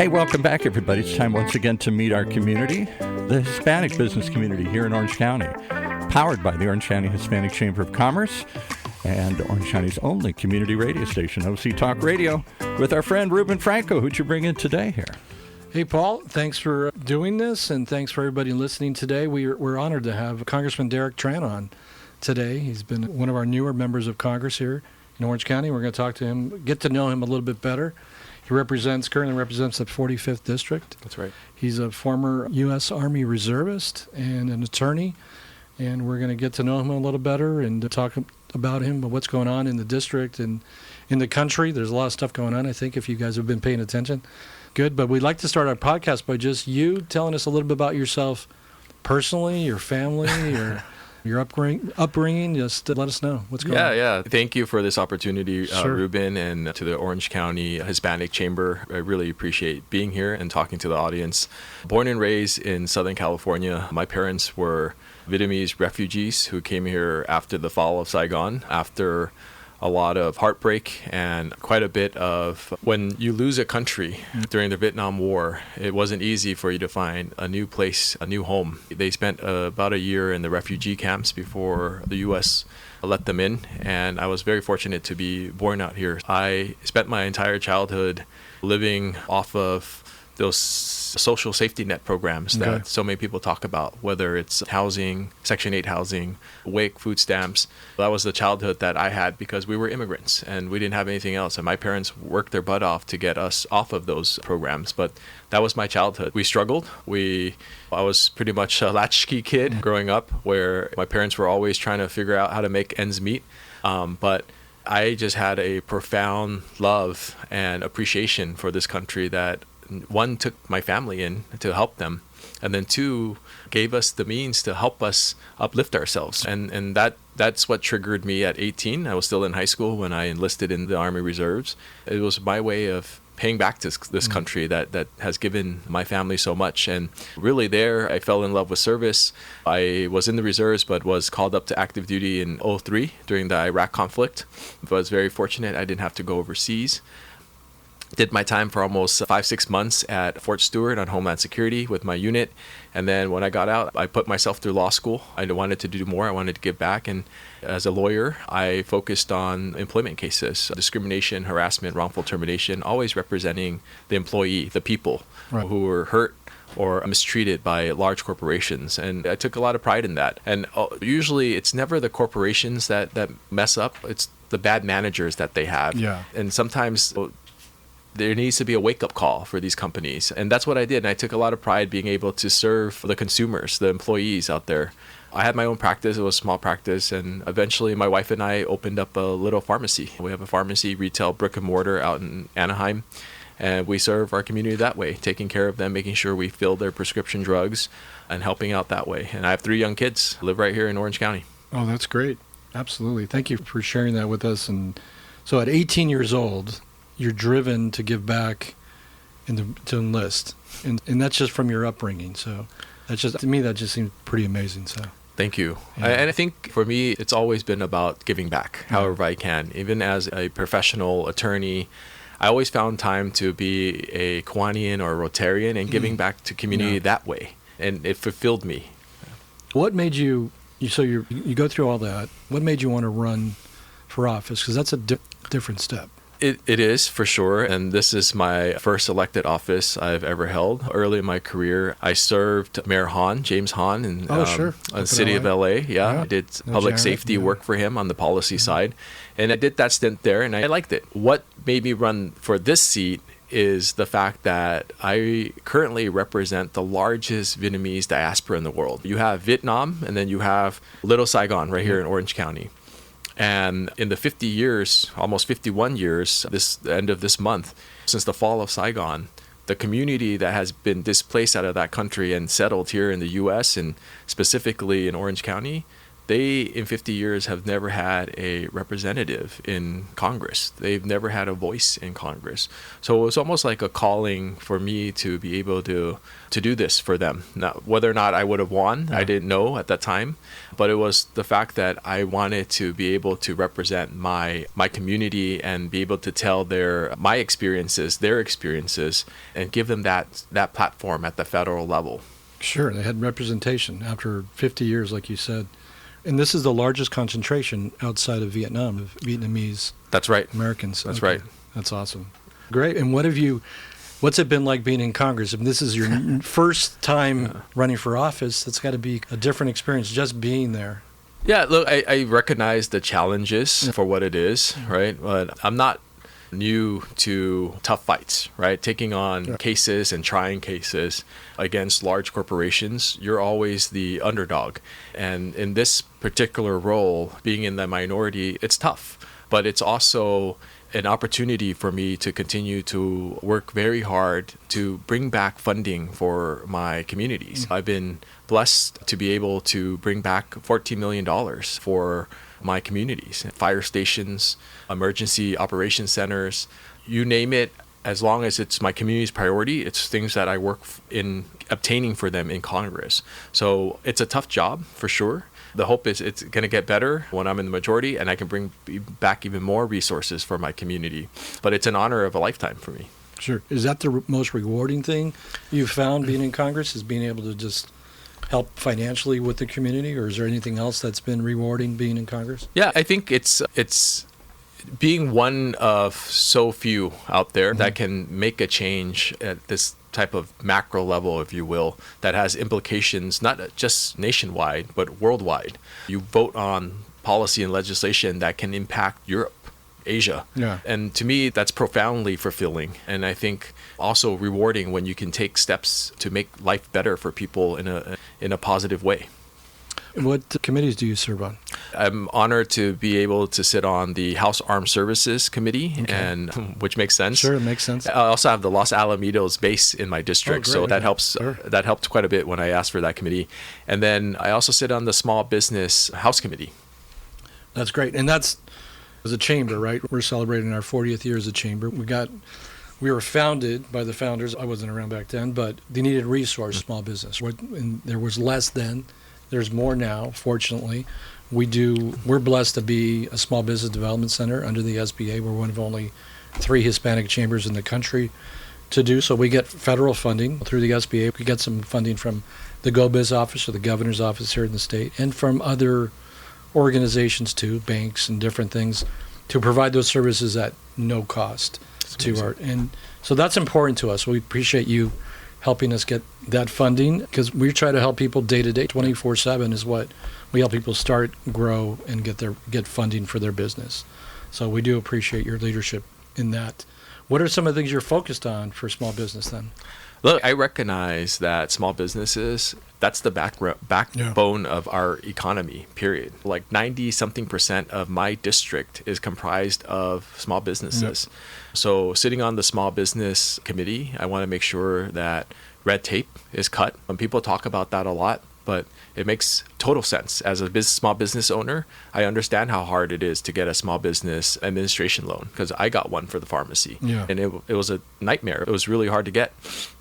Hey, welcome back, everybody. It's time once again to meet our community, the Hispanic business community here in Orange County, powered by the Orange County Hispanic Chamber of Commerce and Orange County's only community radio station, OCTalkRadio, with our friend Ruben Franco. Who'd you bring in today here? Hey, Paul, thanks for doing this, and thanks for everybody listening today. We're honored to have Congressman Derek Tran on today. He's been one of our newer members of Congress here in Orange County. We're going to talk to him, get to know him a little bit better. He currently represents the 45th District. That's right. He's a former U.S. Army reservist and an attorney, and we're going to get to know him a little better and talk about him, what's going on in the district and in the country. There's a lot of stuff going on, I think, if you guys have been paying attention. Good, but we'd like to start our podcast by just you telling us a little bit about yourself personally, your family, your upbringing. Just let us know what's going on. Yeah. Thank you for this opportunity, Sure. Ruben, and to the Orange County Hispanic Chamber. I really appreciate being here and talking to the audience. Born and raised in Southern California, my parents were Vietnamese refugees who came here after the fall of Saigon, after a lot of heartbreak and quite a bit of when you lose a country during the Vietnam War, it wasn't easy for you to find a new place, a new home. They spent about a year in the refugee camps before the U.S. let them in, and I was very fortunate to be born out here. I spent my entire childhood living off of those social safety net programs that so many people talk about, whether it's housing, Section 8 housing, WIC, food stamps. That was the childhood that I had because we were immigrants and we didn't have anything else. And my parents worked their butt off to get us off of those programs. But that was my childhood. We struggled. I was pretty much a latchkey kid growing up where my parents were always trying to figure out how to make ends meet. But I just had a profound love and appreciation for this country that one, took my family in to help them, and then two, gave us the means to help us uplift ourselves. And that's what triggered me at 18. I was still in high school when I enlisted in the Army Reserves. It was my way of paying back to this country that has given my family so much. And really there, I fell in love with service. I was in the reserves, but was called up to active duty in 2003 during the Iraq conflict. I was very fortunate I didn't have to go overseas. Did my time for almost 5-6 months at Fort Stewart on Homeland Security with my unit. And then when I got out, I put myself through law school. I wanted to do more. I wanted to give back. And as a lawyer, I focused on employment cases, discrimination, harassment, wrongful termination, always representing the employee, the people who were hurt or mistreated by large corporations. And I took a lot of pride in that. And usually it's never the corporations that mess up. It's the bad managers that they have. Yeah. And sometimes there needs to be a wake-up call for these companies. And that's what I did. And I took a lot of pride being able to serve the consumers, the employees out there. I had my own practice. It was a small practice. And eventually my wife and I opened up a little pharmacy. We have a pharmacy, retail, brick and mortar out in Anaheim. And we serve our community that way, taking care of them, making sure we fill their prescription drugs and helping out that way. And I have 3 young kids, live right here in Orange County. Oh, that's great. Absolutely. Thank you for sharing that with us. And so at 18 years old, you're driven to give back and to enlist. And that's just from your upbringing. So that's just, to me, that just seems pretty amazing. So thank you. Yeah. And I think for me, it's always been about giving back however I can. Even as a professional attorney, I always found time to be a Kiwanian or a Rotarian and giving back to community that way. And it fulfilled me. What made you go through all that, what made you want to run for office? Because that's a different step. It is, for sure, and this is my first elected office I've ever held. Early in my career, I served Mayor Hahn, James Hahn, in the city of LA. I did public safety work for him on the policy side, and I did that stint there, and I liked it. What made me run for this seat is the fact that I currently represent the largest Vietnamese diaspora in the world. You have Vietnam, and then you have Little Saigon right here in Orange County. And in the 50 years, almost 51 years, the end of this month, since the fall of Saigon, the community that has been displaced out of that country and settled here in the U.S. and specifically in Orange County, they in 50 years have never had a representative in Congress. They've never had a voice in Congress. So it was almost like a calling for me to be able to do this for them. Now, whether or not I would have won, I didn't know at that time, but it was the fact that I wanted to be able to represent my community and be able to tell my experiences, their experiences, and give them that platform at the federal level. Sure, they had representation after 50 years, like you said. And this is the largest concentration outside of Vietnam, of Vietnamese That's right. Americans. That's right. That's awesome. Great. And what's it been like being in Congress? If this is your first time running for office, that's got to be a different experience just being there. Yeah, look, I recognize the challenges for what it is, right? But I'm not new to tough fights, right? Taking on cases and trying cases against large corporations, you're always the underdog. And in this particular role, being in the minority, it's tough, but it's also an opportunity for me to continue to work very hard to bring back funding for my communities. I've been blessed to be able to bring back $14 million for my communities, fire stations, emergency operations centers, you name it. As long as it's my community's priority, it's things that I work in obtaining for them in Congress. So it's a tough job for sure. The hope is it's going to get better when I'm in the majority and I can bring back even more resources for my community. But it's an honor of a lifetime for me. Sure. Is that the most rewarding thing you've found being in Congress, is being able to just help financially with the community, or is there anything else that's been rewarding being in Congress? Yeah, I think it's being one of so few out there that can make a change at this type of macro level, if you will, that has implications not just nationwide, but worldwide. You vote on policy and legislation that can impact Europe, Asia. Yeah. And to me, that's profoundly fulfilling. And I think also rewarding when you can take steps to make life better for people in a positive way. What committees do you serve on? I'm honored to be able to sit on the House Armed Services Committee, and which makes sense. Sure, it makes sense. I also have the Los Alamitos base in my district, so that helps. Sure. That helped quite a bit when I asked for that committee. And then I also sit on the Small Business House Committee. That's great, and that's as a chamber, right? We're celebrating our 40th year as a chamber. We were founded by the founders. I wasn't around back then, but they needed resource small business. And there was less then. There's more now, fortunately. We're blessed to be a small business development center under the SBA. We're one of only 3 Hispanic chambers in the country to do so. We get federal funding through the SBA. We get some funding from the GoBiz office or the governor's office here in the state, and from other organizations too, banks and different things, to provide those services at no cost and so that's important to us. We appreciate you helping us get that funding, because we try to help people day to day. 24/7 is what we help people start, grow, and get funding for their business. So we do appreciate your leadership in that. What are some of the things you're focused on for small business then? Look, I recognize that small businesses, that's the backbone of our economy, period. Like 90-something% of my district is comprised of small businesses. Yep. So sitting on the Small Business Committee, I want to make sure that red tape is cut. When people talk about that a lot, but it makes total sense. As a small business owner, I understand how hard it is to get a small business administration loan, because I got one for the pharmacy. Yeah. And it was a nightmare. It was really hard to get.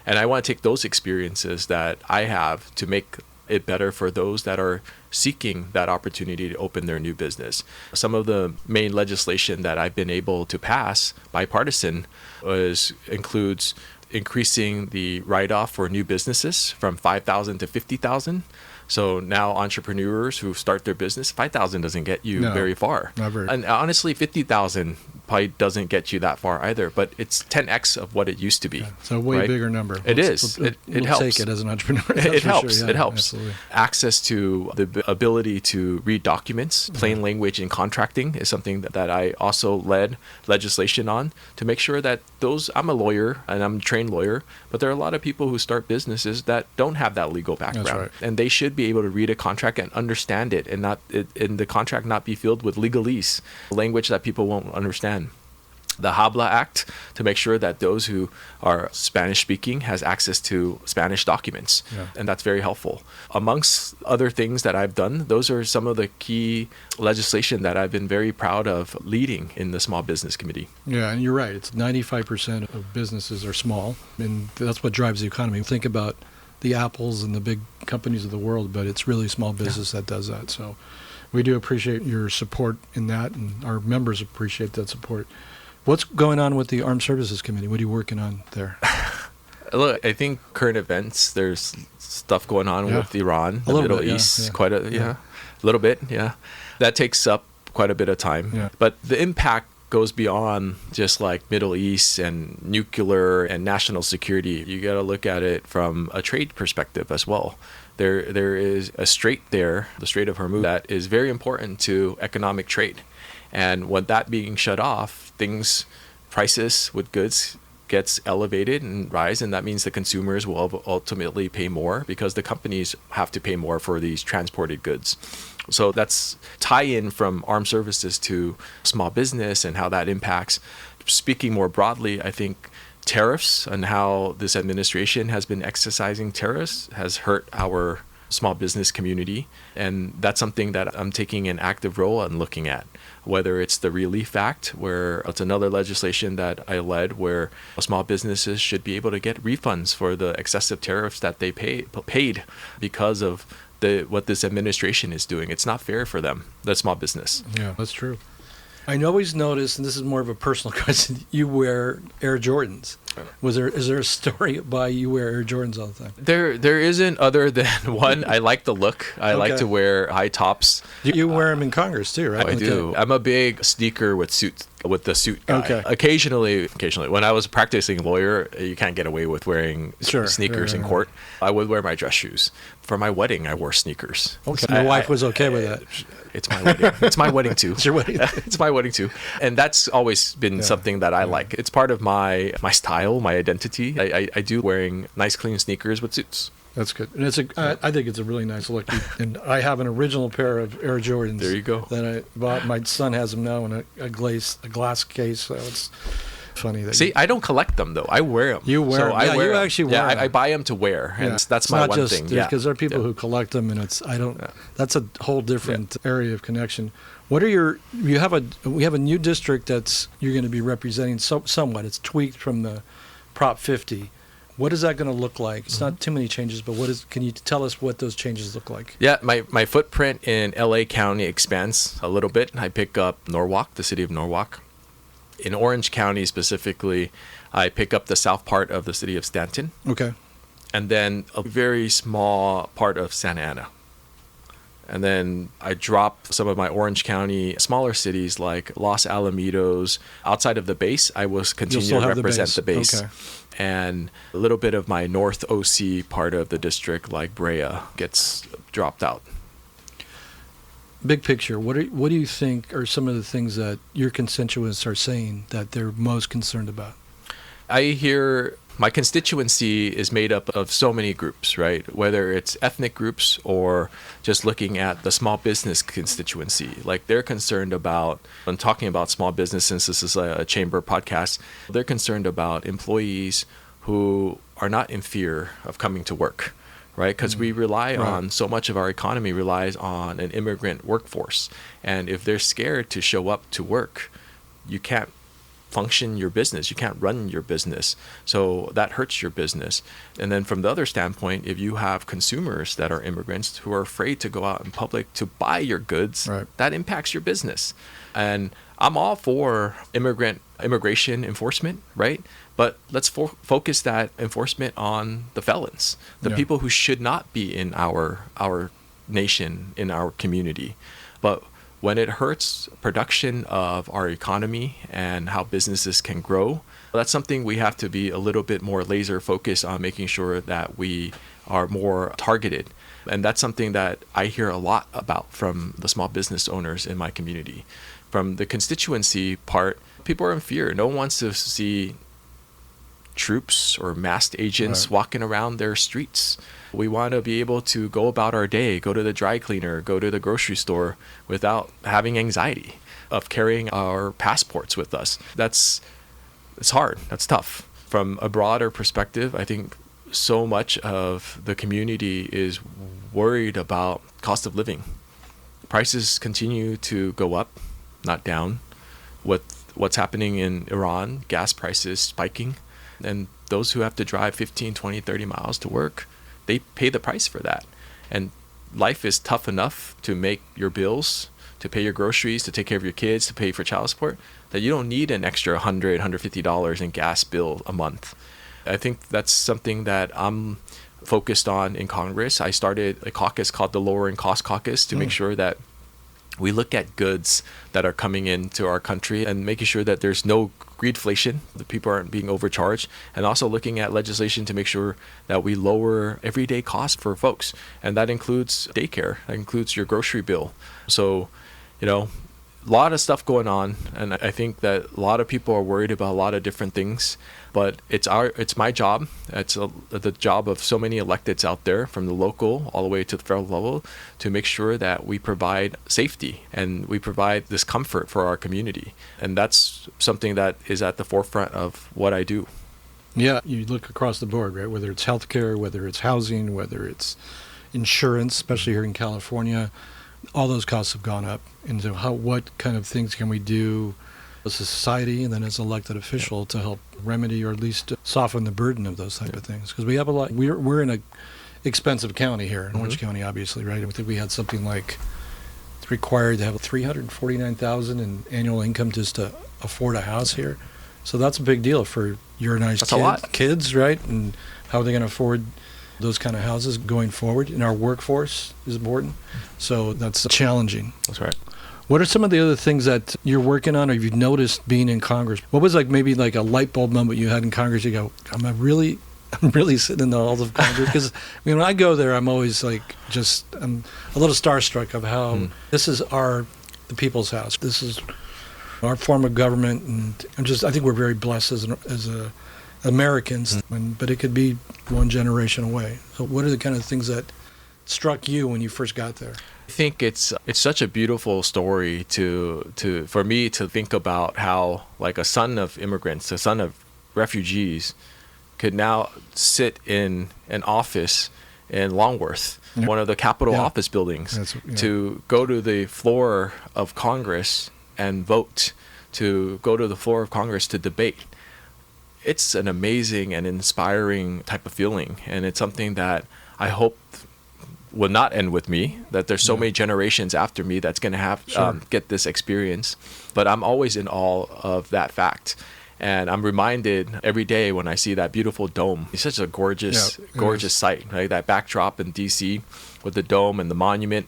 And I want to take those experiences that I have to make it better for those that are seeking that opportunity to open their new business. Some of the main legislation that I've been able to pass, bipartisan, includes increasing the write-off for new businesses from $5,000 to $50,000. So now entrepreneurs who start their business, $5,000 doesn't get you very far. Never. And honestly, $50,000 probably doesn't get you that far either, but it's 10x of what it used to be. Yeah, so a way bigger number. It is. It helps. Take it as an entrepreneur. It helps. Sure. Yeah, it helps. Absolutely. Access to the ability to read documents, plain language in contracting is something that I also led legislation on to make sure that I'm a lawyer and I'm a trained lawyer, but there are a lot of people who start businesses that don't have that legal background. That's right. And they should be able to read a contract and understand it, and the contract not be filled with legalese, language that people won't understand. the Habla Act to make sure that those who are Spanish speaking has access to Spanish documents. Yeah. And that's very helpful. Amongst other things that I've done, those are some of the key legislation that I've been very proud of leading in the Small Business Committee. Yeah, and you're right. It's 95% of businesses are small, and that's what drives the economy. Think about the Apples and the big companies of the world, but it's really small business that does that. So we do appreciate your support in that, and our members appreciate that support. What's going on with the Armed Services Committee? What are you working on there? Look, I think current events, there's stuff going on with Iran, the Middle East, quite a little bit, That takes up quite a bit of time. Yeah. But the impact goes beyond just like Middle East and nuclear and national security. You got to look at it from a trade perspective as well. There is a strait there, the Strait of Hormuz, that is very important to economic trade. And when that being shut off, prices with goods gets elevated and rise, and that means the consumers will ultimately pay more because the companies have to pay more for these transported goods. So that's tie-in from armed services to small business and how that impacts. Speaking more broadly, I think tariffs and how this administration has been exercising tariffs has hurt our small business community, and that's something that I'm taking an active role in looking at. Whether it's the Relief Act, where it's another legislation that I led, where small businesses should be able to get refunds for the excessive tariffs that they paid because of what this administration is doing. It's not fair for them, the small business. Yeah, that's true. I always notice, and this is more of a personal question, you wear Air Jordans. Is there a story by you wear Air Jordans all the time? There isn't, other than one. I like the look. I like to wear high tops. You wear them in Congress too, right? I do. I'm a big sneaker with the suit guy. Okay. Occasionally, when I was a practicing lawyer, you can't get away with wearing sneakers in court. I would wear my dress shoes. For my wedding, I wore sneakers. Okay. My wife was okay with that. It's my wedding. It's my wedding too. It's your wedding. It's my wedding too. And that's always been something that I like. It's part of my style, my identity. I do wearing nice, clean sneakers with suits. That's good. And I think it's a really nice look. And I have an original pair of Air Jordans. There you go. That I bought. My son has them now in a glass case. So it's funny. I don't collect them though. I wear them. You wear them. I wear you them. actually wear them. I buy them to wear, and that's my one thing. Because there are people who collect them, and that's a whole different area of connection. What are we have a new district that's you're going to be representing somewhat. It's tweaked from the Prop 50. What is that going to look like? It's not too many changes, but can you tell us what those changes look like? Yeah, my footprint in LA County expands a little bit. I pick up Norwalk, the city of Norwalk. In Orange County specifically, I pick up the south part of the city of Stanton. Okay. And then a very small part of Santa Ana. And then I drop some of my Orange County smaller cities like Los Alamitos. Outside of the base, I will continue to represent the base. Okay. And a little bit of my North OC part of the district like Brea gets dropped out. Big picture, what do you think are some of the things that your constituents are saying that they're most concerned about? I hear my constituency is made up of so many groups, right? Whether it's ethnic groups or just looking at the small business constituency. Like they're concerned about, when talking about small business, since this is a chamber podcast, they're concerned about employees who are not in fear of coming to work, right? Because we rely on, so much of our economy relies on an immigrant workforce. And if they're scared to show up to work, you can't function your business. You can't run your business. So that hurts your business. And then from the other standpoint, if you have consumers that are immigrants who are afraid to go out in public to buy your goods, that impacts your business. And I'm all for immigration enforcement, right? But let's focus that enforcement on the felons, the people who should not be in our nation, in our community. But when it hurts production of our economy and how businesses can grow, that's something we have to be a little bit more laser focused on, making sure that we are more targeted. And that's something that I hear a lot about from the small business owners in my community. From the constituency part, people are in fear. No one wants to see troops or masked agents walking around their streets. We want to be able to go about our day, go to the dry cleaner, go to the grocery store without having anxiety of carrying our passports with us. It's hard. That's tough. From a broader perspective, I think so much of the community is worried about cost of living. Prices continue to go up, not down. With what's happening in Iran, gas prices spiking, and those who have to drive 15, 20, 30 miles to work, they pay the price for that. And life is tough enough to make your bills, to pay your groceries, to take care of your kids, to pay for child support, that you don't need an extra $100, $150 in gas bill a month. I think that's something that I'm focused on in Congress. I started a caucus called the Lowering Cost Caucus to make sure that we look at goods that are coming into our country and making sure that there's no greedflation, that people aren't being overcharged, and also looking at legislation to make sure that we lower everyday costs for folks. And that includes daycare, that includes your grocery bill. So, a lot of stuff going on, and I think that a lot of people are worried about a lot of different things, but it's my job, it's the job of so many electeds out there, from the local all the way to the federal level, to make sure that we provide safety and we provide this comfort for our community. And that's something that is at the forefront of what I do. Yeah, you look across the board, right? Whether it's healthcare, whether it's housing, whether it's insurance, especially here in California, all those costs have gone up. And so what kind of things can we do as a society and then as an elected official to help remedy or at least soften the burden of those type of things? Because we have a lot. We're in an expensive county here in Orange County, obviously, right? I think we had something like it's required to have $349,000 in annual income just to afford a house here. So that's a big deal for your and I's kids, right? And how are they going to afford those kind of houses going forward? And our workforce is important. So that's challenging. That's right. What are some of the other things that you're working on or you've noticed being in Congress? What was maybe a light bulb moment you had in Congress? You go, I'm really sitting in the halls of Congress? Because when I go there, I'm always I'm a little starstruck of how this is the people's house. This is our form of government, and I think we're very blessed as Americans. But it could be one generation away. So what are the kind of things that struck you when you first got there? I think it's such a beautiful story for me to think about how a son of immigrants, a son of refugees, could now sit in an office in Longworth, one of the Capitol office buildings, to go to the floor of Congress and vote, to go to the floor of Congress to debate. It's an amazing and inspiring type of feeling, and it's something that I hope will not end with me, that there's so many generations after me that's going to have get this experience. But I'm always in awe of that fact. And I'm reminded every day when I see that beautiful dome. It's such a gorgeous sight, right? That backdrop in D.C. with the dome and the monument.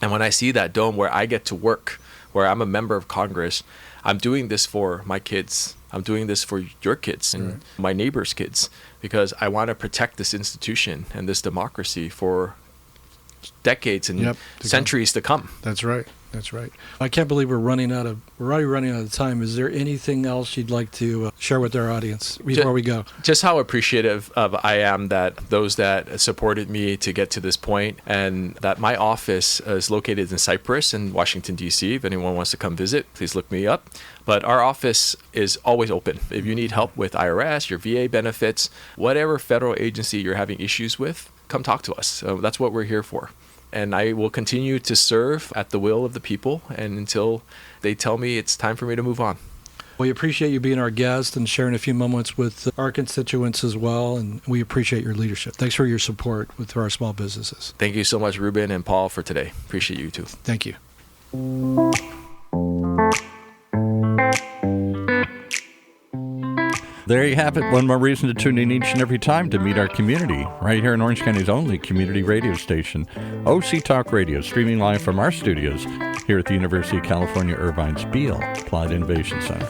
And when I see that dome where I get to work, where I'm a member of Congress, I'm doing this for my kids. I'm doing this for your kids and my neighbors' kids, because I want to protect this institution and this democracy for decades and centuries to come. That's right. I can't believe we're already running out of time. Is there anything else you'd like to share with our audience before we go? Just how appreciative I am that those that supported me to get to this point, and that my office is located in Cypress in Washington, D.C. If anyone wants to come visit, please look me up. But our office is always open. If you need help with IRS, your VA benefits, whatever federal agency you're having issues with, come talk to us. That's what we're here for. And I will continue to serve at the will of the people, and until they tell me it's time for me to move on. We appreciate you being our guest and sharing a few moments with our constituents as well, and we appreciate your leadership. Thanks for your support with our small businesses. Thank you so much, Ruben and Paul, for today. Appreciate you too. Thank you. There you have it. One more reason to tune in each and every time to meet our community, right here in Orange County's only community radio station, OC Talk Radio, streaming live from our studios here at the University of California, Irvine's Beale Applied Innovation Center.